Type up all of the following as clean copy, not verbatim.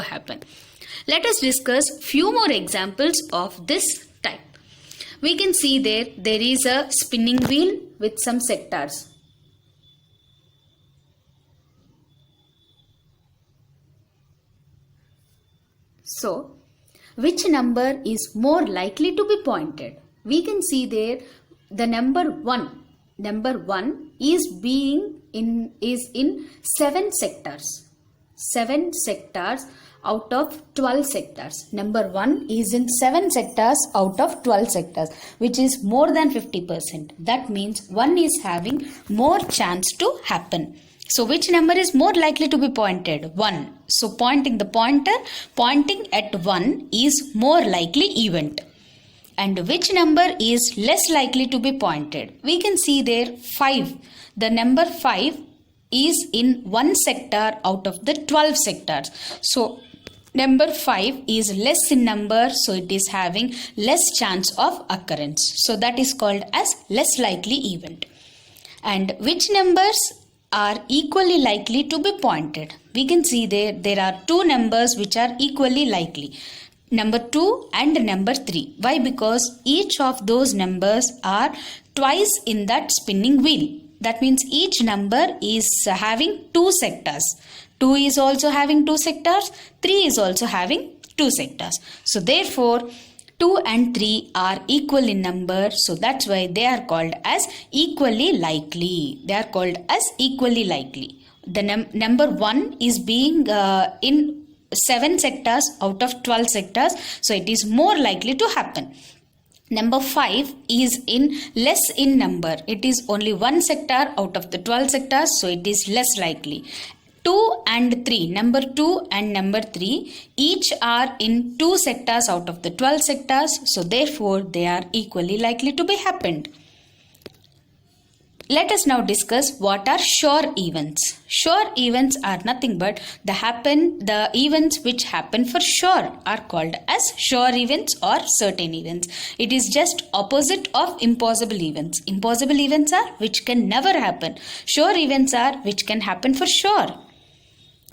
happen. Let us discuss few more examples of this type. We can see there is a spinning wheel with some sectors. So, which number is more likely to be pointed? We can see there the number 1. Number 1 is in 7 sectors. 7 sectors out of 12 sectors. Number 1 is in 7 sectors out of 12 sectors, which is more than 50%. That means 1 is having more chance to happen. So which number is more likely to be pointed? 1. So pointing at 1 is more likely event. And which number is less likely to be pointed? We can see there 5. The number 5 is in 1 sector out of the 12 sectors. So number 5 is less in number, so it is having less chance of occurrence. So that is called as less likely event. And which numbers are equally likely to be pointed? We can see there are 2 numbers which are equally likely. Number 2 and number 3. Why? Because each of those numbers are twice in that spinning wheel. That means each number is having 2 sectors. 2 is also having 2 sectors. 3 is also having 2 sectors. So therefore 2 and 3 are equal in number. So that's why they are called as equally likely. They are called as equally likely. The number 1 is being in 7 sectors out of 12 sectors. So it is more likely to happen. Number 5 is in less in number. It is only 1 sector out of the 12 sectors. So it is less likely. 2 and 3, number 2 and number 3, each are in 2 sectors out of the 12 sectors. So therefore they are equally likely to be happened. Let us now discuss what are sure events. Sure events are nothing but the events which happen for sure are called as sure events or certain events. It is just opposite of impossible events. Impossible events are which can never happen. Sure events are which can happen for sure.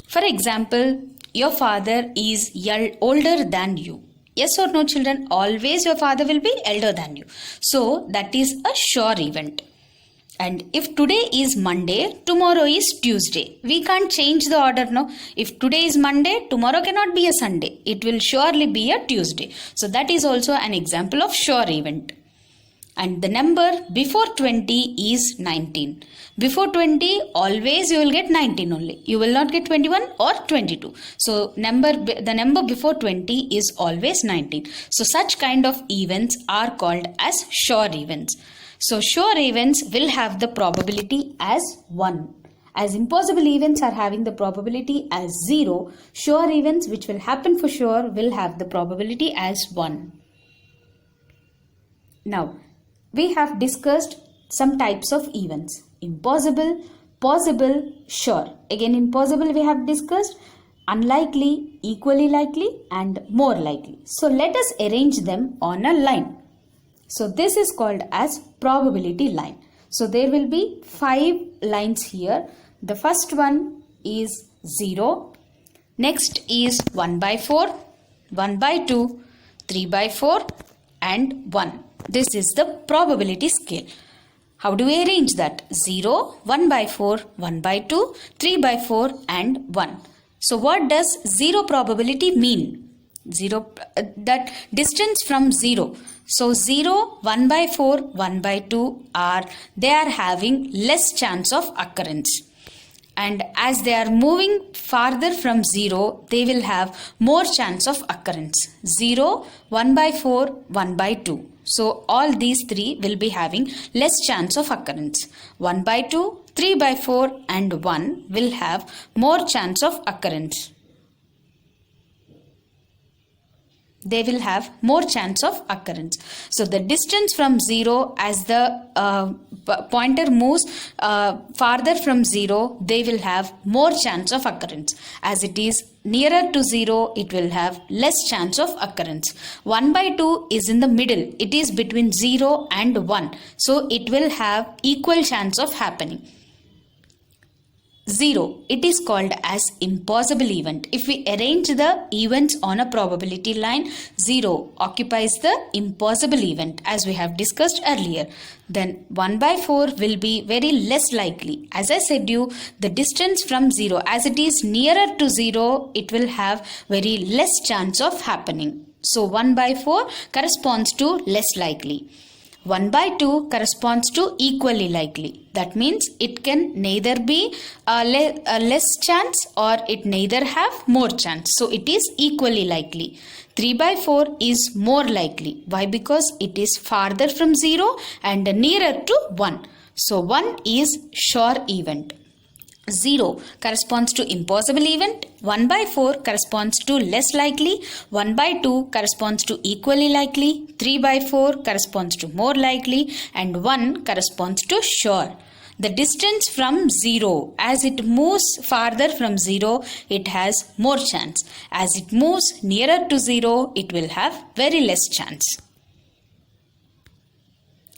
For example, your father is older than you. Yes or no, children? Always your father will be elder than you. So that is a sure event. And if today is Monday, tomorrow is Tuesday. We can't change the order, no? If today is Monday, tomorrow cannot be a Sunday. It will surely be a Tuesday. So that is also an example of sure event. And the number before 20 is 19. Before 20, always you will get 19 only. You will not get 21 or 22. So the number before 20 is always 19. So such kind of events are called as sure events. So sure events will have the probability as 1. As impossible events are having the probability as 0, sure events which will happen for sure will have the probability as 1. Now, we have discussed some types of events. Impossible, possible, sure. Again, impossible we have discussed, unlikely, equally likely and more likely. So let us arrange them on a line. So this is called as probability line. So there will be 5 lines here. The first one is 0. Next is 1 by 4, 1 by 2, 3 by 4 and 1. This is the probability scale. How do we arrange that? 0, 1 by 4, 1 by 2, 3 by 4 and 1. So what does 0 probability mean? That distance from 0. So 0, 1 by 4, 1 by 2 they are having less chance of occurrence. And as they are moving farther from 0, they will have more chance of occurrence. 0, 1 by 4, 1 by 2. So all these 3 will be having less chance of occurrence. 1 by 2, 3 by 4 and 1 will have more chance of occurrence. They will have more chance of occurrence. So the distance from 0, as the pointer moves farther from 0, they will have more chance of occurrence. As it is nearer to 0, it will have less chance of occurrence. 1 by 2 is in the middle. It is between 0 and 1. So it will have equal chance of happening. 0, it is called as impossible event. If we arrange the events on a probability line, 0 occupies the impossible event as we have discussed earlier. Then 1 by 4 will be very less likely. As I said you, the distance from 0, as it is nearer to 0, it will have very less chance of happening. So 1 by 4 corresponds to less likely. 1 by 2 corresponds to equally likely. That means it can neither be a less chance or it neither have more chance. So it is equally likely. 3 by 4 is more likely. Why? Because it is farther from 0 and nearer to 1. So 1 is sure event. 0 corresponds to impossible event, 1 by 4 corresponds to less likely, 1 by 2 corresponds to equally likely, 3 by 4 corresponds to more likely, and 1 corresponds to sure. The distance from 0, as it moves farther from 0, it has more chance. As it moves nearer to 0, it will have very less chance.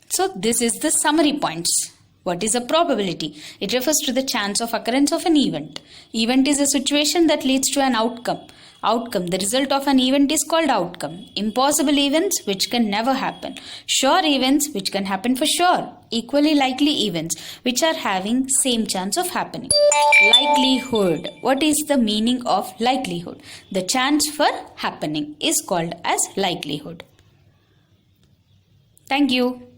So this is the summary points. What is a probability? It refers to the chance of occurrence of an event. Event is a situation that leads to an outcome. Outcome, the result of an event is called outcome. Impossible events which can never happen. Sure events which can happen for sure. Equally likely events which are having same chance of happening. Likelihood. What is the meaning of likelihood? The chance for happening is called as likelihood. Thank you.